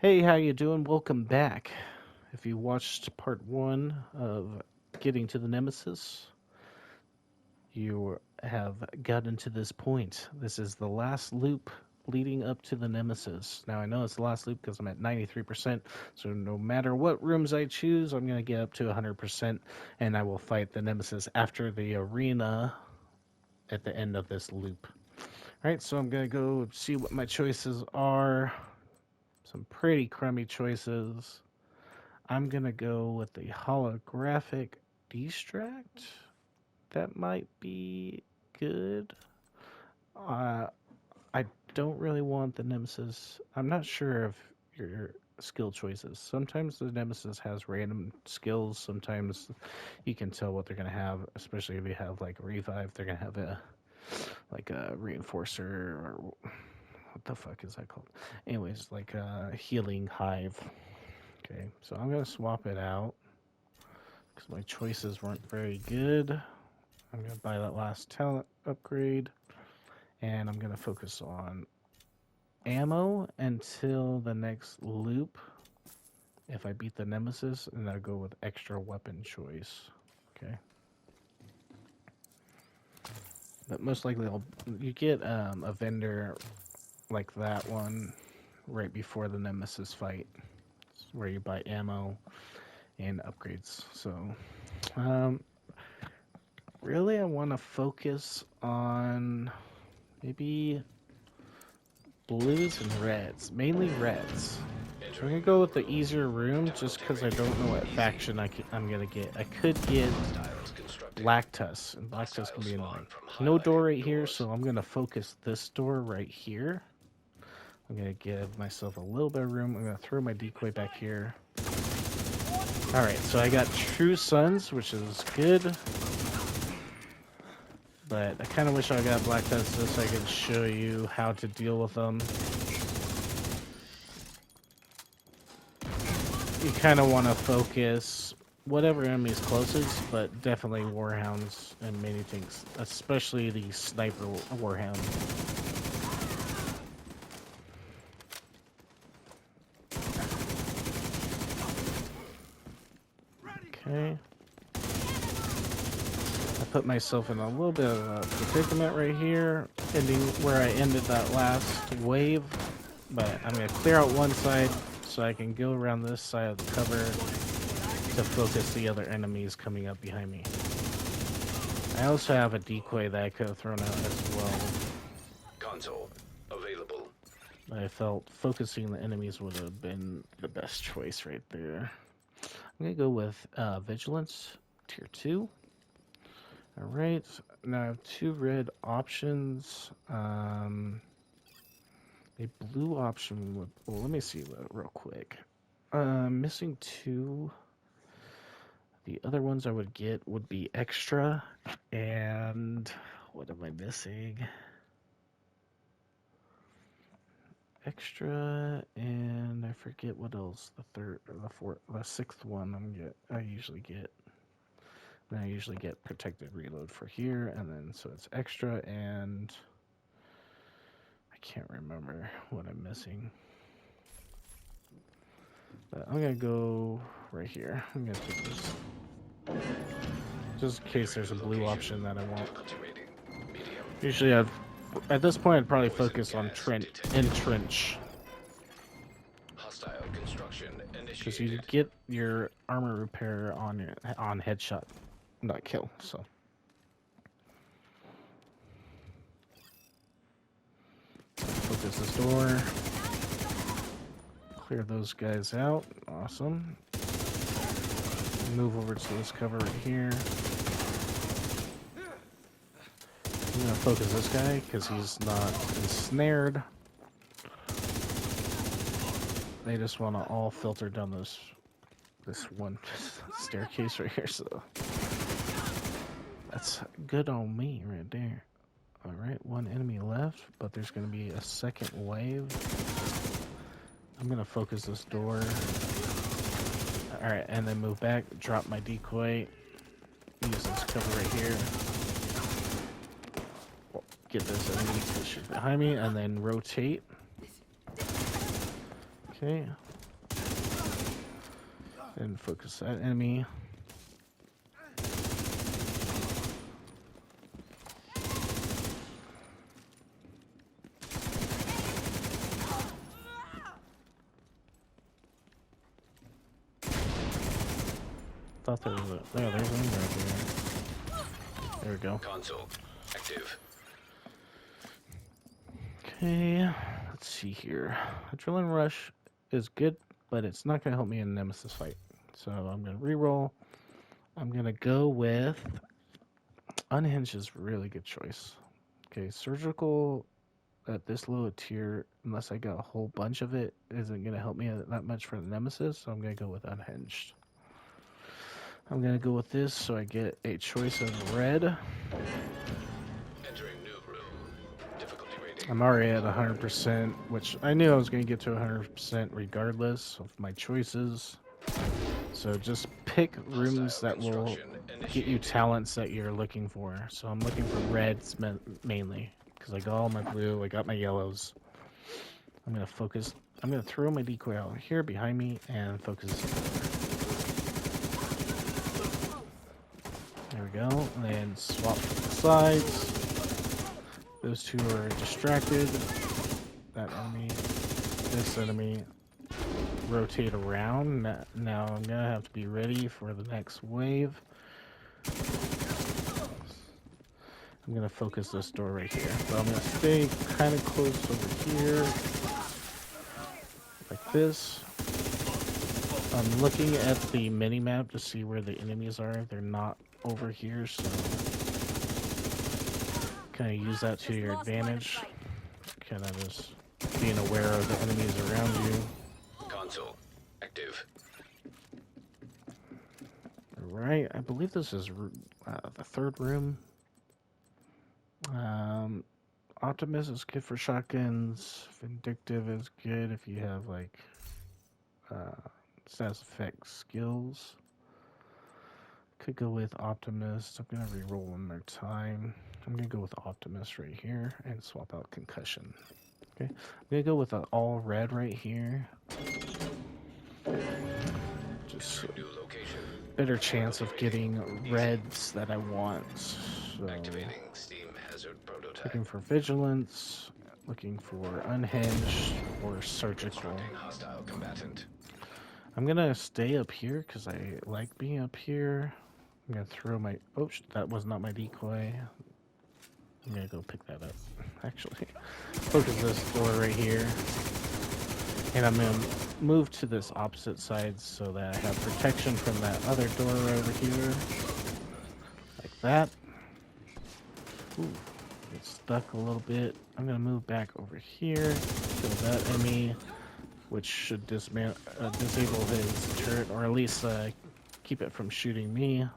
Hey, how you doing? Welcome back. If you watched part one of getting to the Nemesis, you have gotten to this point. This is the last loop leading up to the Nemesis. Now, I know it's the last loop because I'm at 93%, so no matter what rooms I choose, I'm going to get up to 100%, and I will fight the Nemesis after the arena at the end of this loop. Alright, so I'm going to go see what my choices are. Some pretty crummy choices. I'm going to go with the holographic distract. That might be good. I don't really want the Nemesis. I'm not sure of your skill choices. Sometimes the Nemesis has random skills. Sometimes you can tell what they're going to have, especially if you have like a revive. They're going to have a reinforcer or what the fuck is that called? Anyways, like a healing hive. Okay, so I'm going to swap it out because my choices weren't very good. I'm going to buy that last talent upgrade, and I'm going to focus on ammo until the next loop. If I beat the Nemesis, and I'll go with extra weapon choice. Okay. But most likely, you get a vendor like that one right before the Nemesis fight, where you buy ammo and upgrades. So, really, I want to focus on maybe blues and reds, mainly reds. So I'm gonna go with the easier room just because I don't know what faction I'm gonna get. I could get Lactus, and Lactus can be annoying. No door right here, so I'm gonna focus this door right here. I'm gonna give myself a little bit of room. I'm gonna throw my decoy back here. Alright, so I got True Suns, which is good. But I kind of wish I got Black Dust so I could show you how to deal with them. You kind of want to focus whatever enemy's closest, but definitely Warhounds and many things, especially the Sniper Warhound. Okay. I put myself in a little bit of a predicament right here, ending where I ended that last wave. But I'm going to clear out one side so I can go around this side of the cover to focus the other enemies coming up behind me. I also have a decoy that I could have thrown out as well. Console available. I felt focusing the enemies would have been the best choice right there. I'm going to go with Vigilance, Tier 2. Alright, now I have 2 red options. A blue option would... Well, let me see real quick. Missing 2. The other ones I would get would be extra, and what am I missing? Extra, and I forget what else. The third or the fourth, the 6th one I usually get. And I usually get protected reload for here, and then so it's extra, and I can't remember what I'm missing. But I'm gonna go right here. I'm gonna take this. Just in case there's a blue option that I want. Usually at this point I'd probably focus on entrench. Hostile construction Because you initiated. get your armor repair on headshot, not kill, so. Focus this door. Clear those guys out. Awesome. Move over to this cover right here. I'm gonna focus this guy because he's not ensnared. They just want to all filter down this one staircase right here, so that's good on me right there. All right, one enemy left, but there's gonna be a second wave. I'm gonna focus this door. All right, and then move back, drop my decoy, use this cover right here. Get this enemy pushed behind me, and then rotate. Okay, And focus that enemy. Thought there was a... There, there's one right there. There we go. Console active. Okay, let's see here. Adrenaline Rush is good, but it's not going to help me in a Nemesis fight. So I'm going to reroll. I'm going to go with... Unhinged is a really good choice. Okay, Surgical at this low tier, unless I got a whole bunch of it, isn't going to help me that much for the Nemesis, so I'm going to go with Unhinged. I'm going to go with this so I get a choice of red. Entering new room. Difficulty rating. I'm already at 100%, which I knew I was going to get to 100% regardless of my choices. So just pick rooms that will get you talents that you're looking for. So I'm looking for reds mainly, because I got all my blue, I got my yellows. I'm going to focus, I'm going to throw my decoy out here behind me and focus. There we go, and then swap to the sides. Those two are distracted. That enemy, this enemy. Rotate around. Now I'm gonna have to be ready for the next wave. I'm gonna focus this door right here. So I'm gonna stay kind of close over here, like this. I'm looking at the mini map to see where the enemies are. They're not over here, so kind of use that to your advantage. Kind of just being aware of the enemies around you. Console active. Right, I believe this is the third room. Optimus is good for shotguns. Vindictive is good if you have like status effect skills. Could go with Optimus. I'm gonna re-roll one more time. I'm gonna go with Optimus right here and swap out Concussion. Okay, I'm gonna go with an all red right here. Just better chance of getting reds that I want. So, Activating steam hazard prototype. looking for vigilance, looking for unhinged or surgical. Constructing hostile combatant. I'm gonna stay up here because I like being up here. I'm gonna throw my... Oh, that was not my decoy. I'm gonna go pick that up. Actually, focus this door right here. And I'm gonna move to this opposite side so that I have protection from that other door over here. Like that. Ooh, it's stuck a little bit. I'm gonna move back over here. Kill that enemy, which should disable his turret, or at least keep it from shooting me.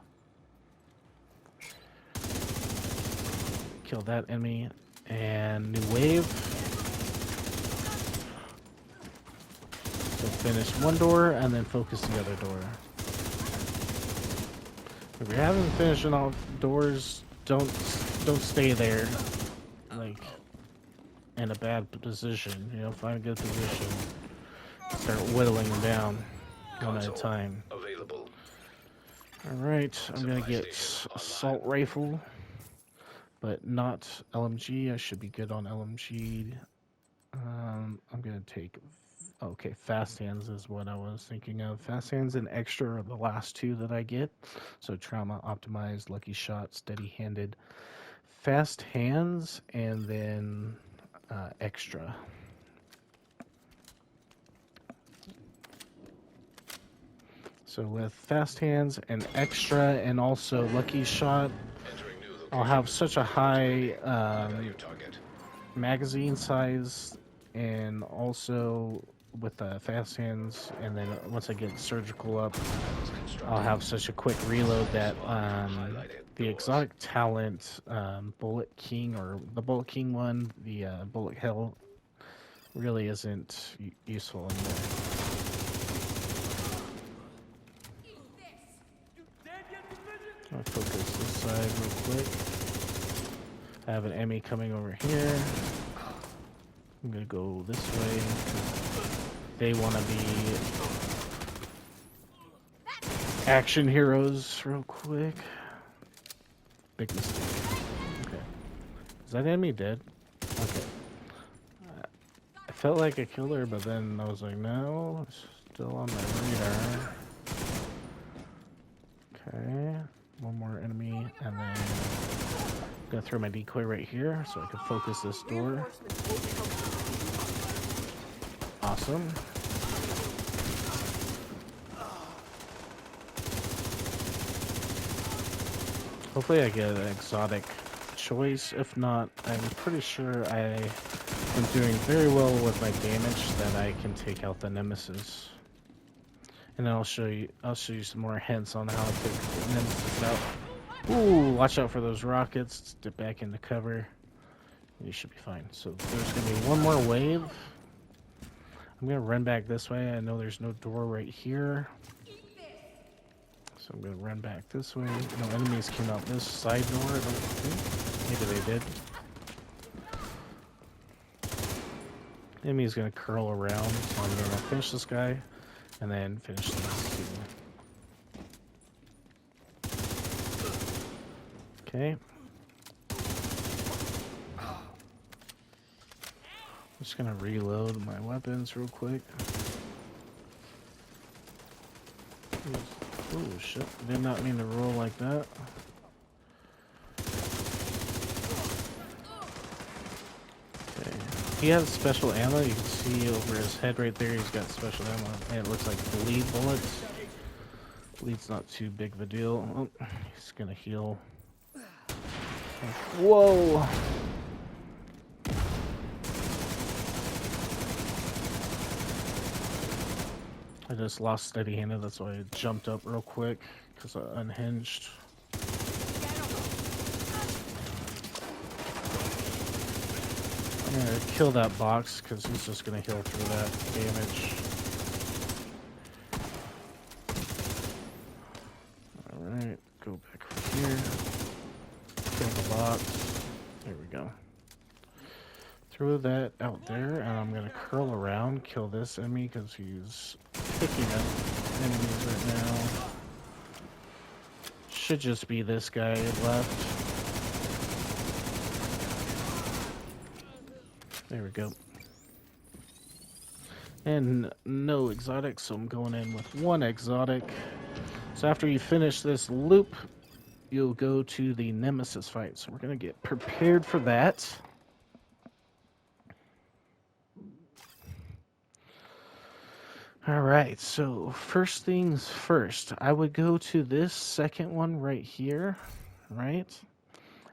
Kill that enemy, and new wave. So finish one door and then focus the other door. If you're having finishing all doors, don't stay there like in a bad position. You know, find a good position. Start whittling them down one at a time. Available. All right, I'm gonna get assault rifle, but not LMG. I should be good on LMG. I'm gonna take. Okay, fast hands is what I was thinking of. Fast hands and extra are the last two that I get. So trauma, optimized, lucky shot, steady handed, fast hands, and then extra. So with fast hands and extra and also lucky shot, I'll have such a high magazine size, and also with the fast hands, and then once I get surgical up, I'll have such a quick reload that the exotic talent, Bullet King, or the Bullet King one, the Bullet Hell, really isn't useful anymore. I'll focus this side real quick. I have an enemy coming over here. I'm gonna go this way. They want to be action heroes real quick. Big mistake. Okay. Is that enemy dead? Okay. I felt like I killed her, but then I was like, no, it's still on my radar. Okay. One more enemy, and then I'm gonna throw my decoy right here so I can focus this door. Awesome. Hopefully I get an exotic choice. If not, I'm pretty sure I am doing very well with my damage that I can take out the Nemesis. And then I'll show you some more hints on how to take the Nemesis out. Ooh, watch out for those rockets. Dip back into cover. You should be fine. So there's gonna be one more wave. I'm gonna run back this way. I know there's no door right here. So I'm gonna run back this way. No enemies came out this side door, I don't think. Maybe they did. Enemy's gonna curl around, so I'm gonna finish this guy and then finish these two. Okay. I'm just gonna reload my weapons real quick. Oh shit, did not mean to roll like that. Okay. He has special ammo, you can see over his head right there, he's got special ammo. And it looks like bleed bullets. Bleed's not too big of a deal. Oh, he's gonna heal. Whoa! I just lost steady-handed, that's why I jumped up real quick, because I unhinged. I'm gonna kill that box, because he's just gonna heal through that damage. Alright, go back over here. Kill the box. There we go. Throw that out there, and I'm gonna curl around, kill this enemy, because he's picking up enemies right now. Should just be this guy left. There we go. And no exotics, so I'm going in with one exotic. So after you finish this loop, you'll go to the Nemesis fight. So we're going to get prepared for that. Alright, so first things first, I would go to this second one right here, right?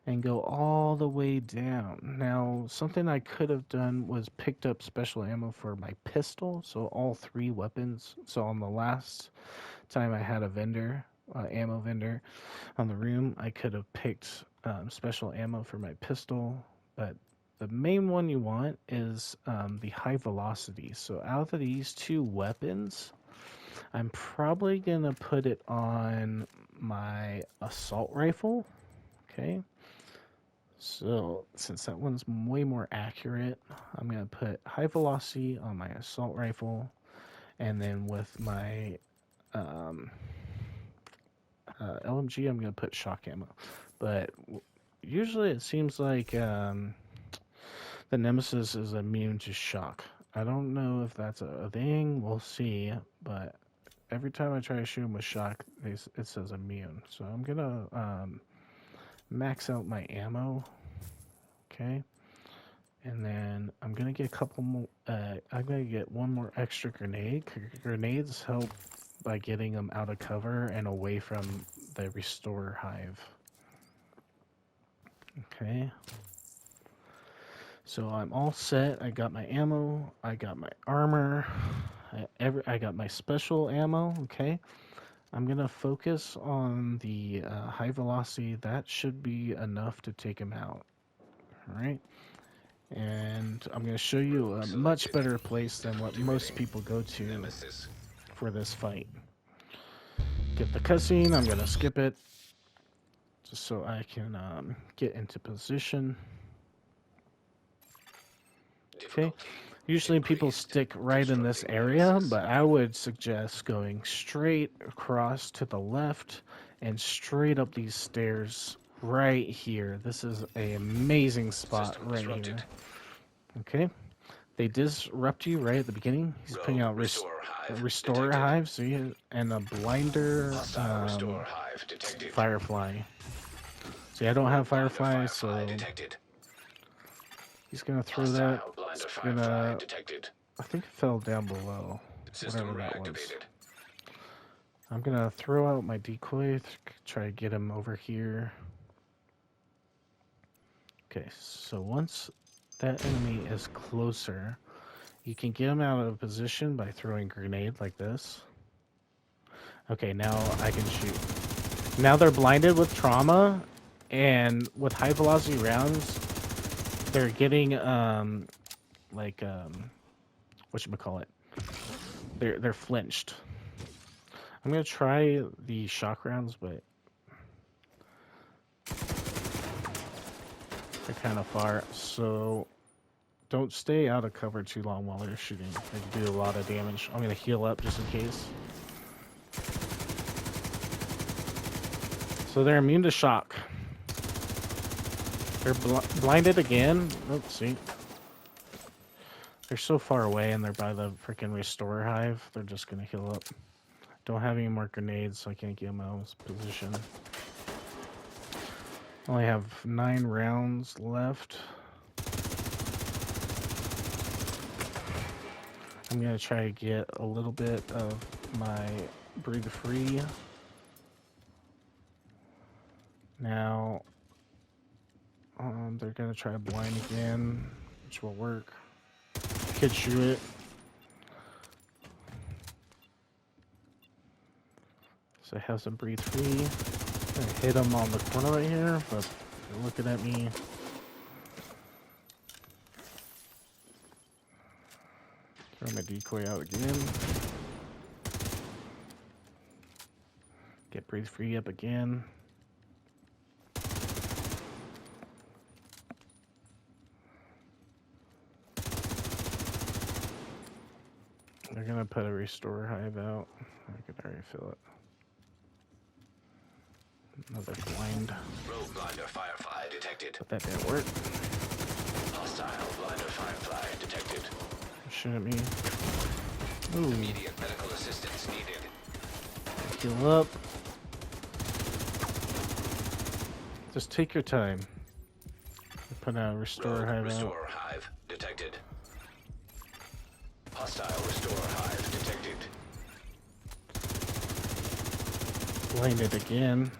And go all the way down. Now, something I could have done was picked up special ammo for my pistol, so all three weapons. So on the last time I had a vendor, ammo vendor on the room, I could have picked special ammo for my pistol, but the main one you want is the high velocity. So out of these two weapons, I'm probably gonna put it on my assault rifle, okay? So, since that one's way more accurate, I'm going to put high velocity on my assault rifle, and then with my LMG, I'm going to put shock ammo. But usually it seems like the Nemesis is immune to shock. I don't know if that's a thing, we'll see, but every time I try to shoot him with shock, it says immune. So I'm going to max out my ammo. Okay. And then I'm going to get a couple more, I'm going to get one more extra grenade. Grenades help by getting them out of cover and away from the restore hive. Okay. So I'm all set. I got my ammo. I got my armor. I got my special ammo. Okay. I'm going to focus on the high velocity. That should be enough to take him out. All right. And I'm going to show you a much better place than what most people go to Nemesis. for this fight. Get the cutscene. I'm going to skip it just so I can get into position. Okay. Usually people Increased stick right in this disrupting area, Nemesis. but I would suggest going straight across to the left and straight up these stairs right here. This is an amazing spot System right disrupted. here. Okay. They disrupt you right at the beginning. He's putting Rogue out restore hive restore detected. hive, so you, and a blinder Hostile restore hive detected. firefly. See, I don't have Blinder firefly, firefly so detected. he's gonna throw that. Hostile blinder It's firefly gonna. detected. I think it fell down below, System whatever that was. reactivated. I'm gonna throw out my decoy, try to get him over here. Okay, so once that enemy is closer, you can get him out of position by throwing a grenade like this. Okay, now I can shoot. Now they're blinded with trauma, and with high velocity rounds, they're getting whatchamacallit. They're flinched. I'm gonna try the shock rounds, but they're kind of far, so don't stay out of cover too long while they're shooting. They do a lot of damage. I'm gonna heal up just in case. So they're immune to shock. They're blinded again. Oops, see. They're so far away and they're by the freaking restore hive. They're just gonna heal up. Don't have any more grenades, so I can't get them out of position. Only have 9 rounds left. I'm gonna try to get a little bit of my breathe free. Now, they're gonna try to blind again, which will work. Could shoot it. So I have some breathe free. I'm gonna hit them on the corner right here, but they're looking at me. Throw my decoy out again. Get breathe free up again. They're gonna put a restore hive out. I could already feel it. Another blind. Rogue blinder firefly detected. But that didn't work. Hostile blinder firefly detected. Shoot at me. Ooh, Immediate medical assistance needed. heal up. Just take your time. Put a restore Rogue hive out. restore hive detected. Hostile restore hive detected. Blinded again.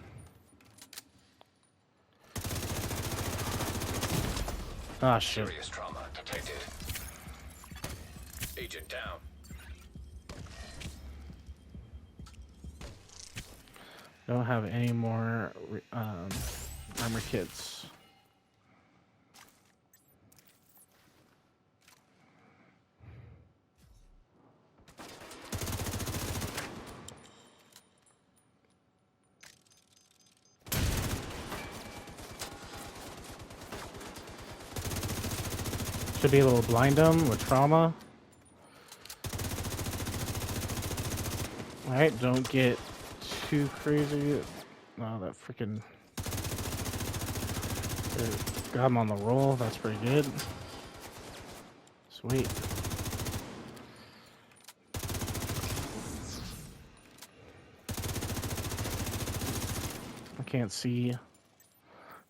Ah, shit. Serious trauma detected. Agent down. Don't have any more armor kits. Should be able to blind them with trauma. Alright, don't get too crazy. Oh, that freaking... Got him on the roll. That's pretty good. Sweet. I can't see.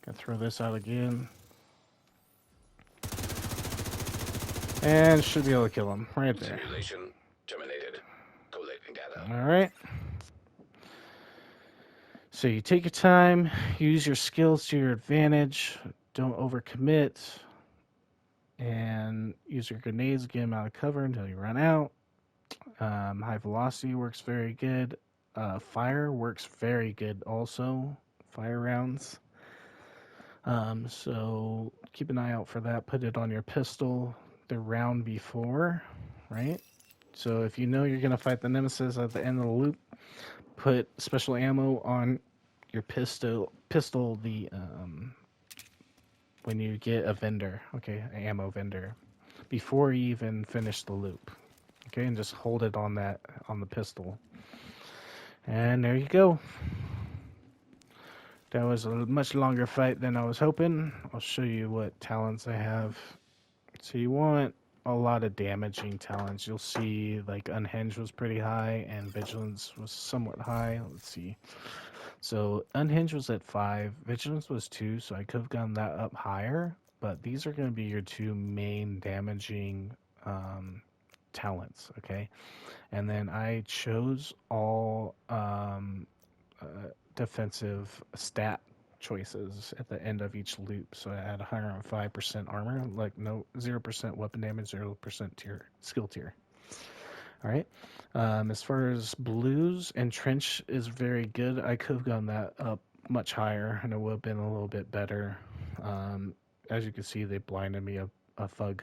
Gonna throw this out again. And should be able to kill him right there. Simulation terminated. Collating data. Alright. So you take your time, use your skills to your advantage, don't overcommit, and use your grenades, get them out of cover until you run out. High velocity works very good. Fire works very good also. Fire rounds. So keep an eye out for that. Put it on your pistol the round before, right? So if you know you're going to fight the Nemesis at the end of the loop, put special ammo on your pistol when you get a vendor, okay, an ammo vendor. before you even finish the loop. Okay, and just hold it on the pistol. And there you go. That was a much longer fight than I was hoping. I'll show you what talents I have. So you want a lot of damaging talents. You'll see like Unhinged was pretty high and Vigilance was somewhat high. Let's see. So Unhinged was at 5, Vigilance was 2, so I could have gotten that up higher. But these are going to be your two main damaging talents, okay? And then I chose all defensive stat choices at the end of each loop. So I had 105% armor, like no 0% weapon damage, 0% tier skill tier. All right. As far as blues and trench is very good. I could have gone that up much higher, and it would have been a little bit better. As you can see, they blinded me a fug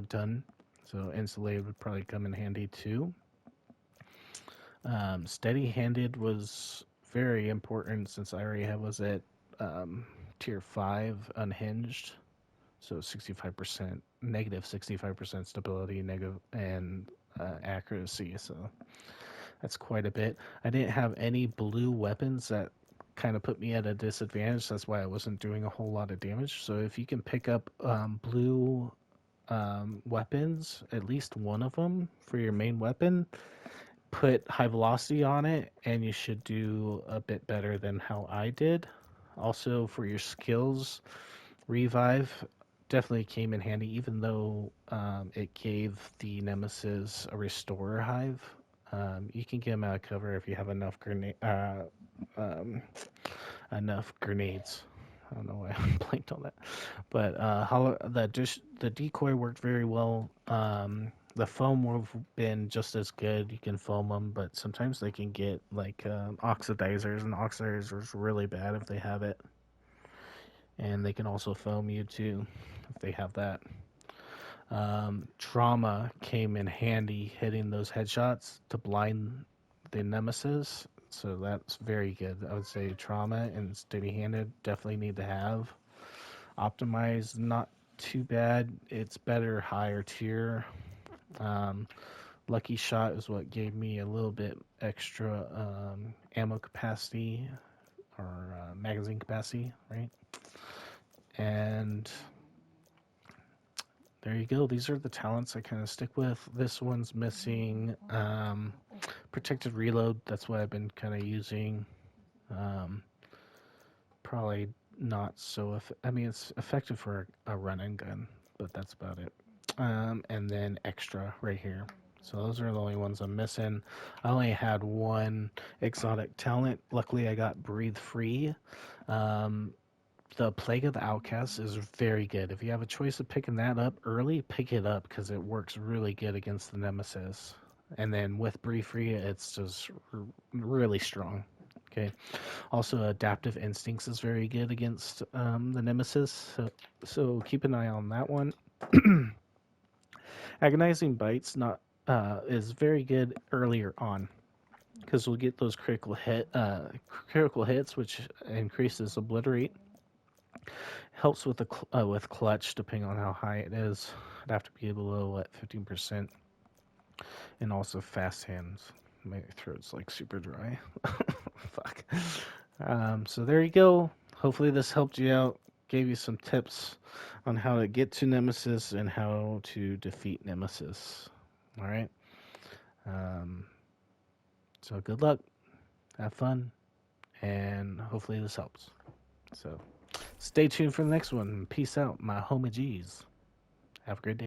ton, so insulated would probably come in handy too. Steady handed was very important since I already was at tier 5 unhinged. So 65%, negative 65% stability, negative and accuracy. So that's quite a bit. I didn't have any blue weapons that kind of put me at a disadvantage. That's why I wasn't doing a whole lot of damage. So if you can pick up blue weapons, at least one of them for your main weapon, put high velocity on it, and you should do a bit better than how I did. Also, for your skills, revive definitely came in handy, even though it gave the Nemesis a restorer hive. You can get them out of cover if you have um, enough grenades. I don't know why I blanked on that, but the decoy worked very well. The foam would have been just as good. You can foam them, but sometimes they can get like oxidizers, and oxidizers really bad if they have it. And they can also foam you too if they have that. Trauma came in handy hitting those headshots to blind the Nemesis. So that's very good. I would say trauma and steady handed definitely need to have. Optimized, not too bad. It's better higher tier. Um, Lucky shot is what gave me a little bit extra ammo capacity or magazine capacity, right? And there you go. These are the talents I kind of stick with. This one's missing protected reload. That's what I've been kind of using. Um, Probably not so. I mean, it's effective for a run and gun, but that's about it. And then extra right here. So those are the only ones I'm missing. I only had one exotic talent. Luckily, I got breathe free. Um, the Plague of the Outcasts is very good. If you have a choice of picking that up early, pick it up because it works really good against the Nemesis. And then with Breathe Free, it's just really strong. Okay. Also, Adaptive Instincts is very good against the Nemesis. So keep an eye on that one. Agonizing Bites not is very good earlier on because we'll get those critical hits, which increases obliterate. Helps with with clutch depending on how high it is. I'd have to be below 15%, and also fast hands. My throat's like super dry. Fuck. So there you go. Hopefully this helped you out. Gave you some tips on how to get to Nemesis and how to defeat Nemesis. All right. Um, so good luck. Have fun. And hopefully this helps. So stay tuned for the next one. Peace out, my homages. Have a great day.